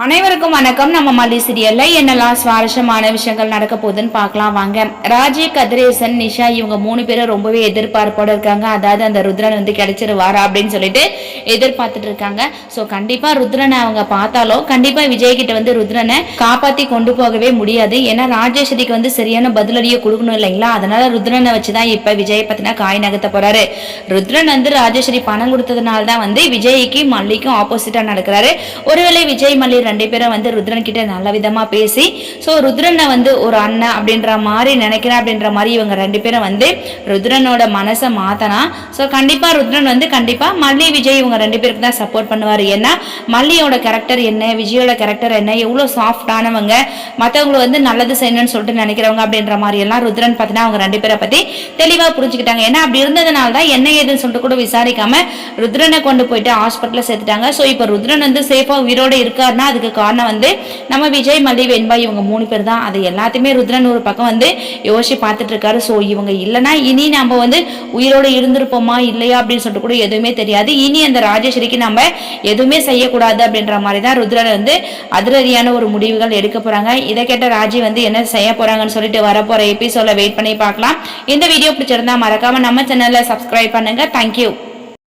அனைவருக்கும் வணக்கம். நம்ம மல்லி சீரியல்ல என்னெல்லாம் சுவாரஸ்யமான விஷயங்கள் நடக்க போகுதுன்னு பார்க்கலாம் வாங்க. ராஜி, கதிரேசன், நிஷா இவங்க 3 பேரும் ரொம்பவே எதிர்பார்ப்போட இருக்காங்க. அதாவது அந்த ருத்ரன் வந்து கிடைச்சிருவாரா அப்படின்னு சொல்லிட்டு எதிர்பார்த்துட்டு இருக்காங்க. ஸோ கண்டிப்பா ருத்ரனை அவங்க பார்த்தாலோ கண்டிப்பா விஜய் கிட்ட வந்து ருத்ரனை காப்பாத்தி கொண்டு போகவே முடியாது. ஏன்னா ராஜேஸ்வரிக்கு வந்து சரியான பதிலடியை கொடுக்கணும் இல்லைங்களா? அதனால ருத்ரனை வச்சுதான் இப்ப விஜய் பத்தினா காய் நகர்த்த போறாரு. ருத்ரன் வந்து ராஜேஸ்வரி பணம் கொடுத்ததுனால தான் வந்து விஜய்க்கு மல்லிக்கும் ஆப்போசிட்டா நடக்கிறாரு. ஒருவேளை விஜய் மல்லி 2 பேரும் வந்து ருத்ரன் கிட்ட நல்ல விதமா பேசி ஸோ ருத்ரனை வந்து ஒரு அண்ணன் அப்படின்ற மாதிரி நினைக்கிறேன் அப்படின்ற மாதிரி இவங்க 2 பேரும் வந்து ருத்ரனோட மனசை மாத்தனா ஸோ கண்டிப்பா ருத்ரன் வந்து கண்டிப்பா மல்லி விஜய் இவங்க 2 பேருக்கு தான் சப்போர்ட் பண்ணுவாரு. ஏன்னா மல்லியோட கேரக்டர் என்ன, விஜயோட கேரக்டர் என்ன, எவ்வளவு சாஃப்டானவங்க, மற்றவங்களை வந்து நல்லது செய்யணும்னு சொல்லிட்டு நினைக்கிறவங்க அப்படின்ற மாதிரி எல்லாம் ருத்ரன் பார்த்தீங்கன்னா அவங்க 2 பேரை பத்தி தெளிவா புரிஞ்சுக்கிட்டாங்க. ஏன்னா அப்படி இருந்ததுனால தான் என்ன ஏதுன்னு சொல்லிட்டு கூட விசாரிக்காம ருத்ரனை கொண்டு போயிட்டு ஹாஸ்பிட்டல சேர்த்துட்டாங்க. ஸோ இப்போ ருத்ரன் வந்து சேஃபா உயிரோட இருக்காருன்னா அதுக்கு காரணம் வந்து நம்ம விஜய், மல்லி, வெண்பா இவங்க 3 பேர் தான். அது எல்லாத்தையுமே ருத்ரன் ஒரு பக்கம் வந்து யோசிச்சு பார்த்துட்டு இருக்காரு. ஸோ இவங்க இல்லைன்னா இனி நம்ம வந்து உயிரோடு இருந்திருப்போமா இல்லையா அப்படின்னு சொல்லிட்டு கூட எதுவுமே தெரியாது. இனி அந்த ராஜேஸ்வரிக்கு நம்ம எதுவுமே செய்யக்கூடாது அப்படின்ற மாதிரி தான் ருத்ரன் வந்து அதிரடியான ஒரு முடிவுகள் எடுக்க போறாங்க. இதை கேட்ட ராஜி வந்து என்ன செய்ய போறாங்கன்னு சொல்லிட்டு வரப்போற எபிசோட வெயிட் பண்ணி பார்க்கலாம். இந்த வீடியோ பிடிச்சிருந்தா மறக்காம நம்ம சேனல்ல சப்ஸ்கிரைப் பண்ணுங்க. தேங்க்யூ.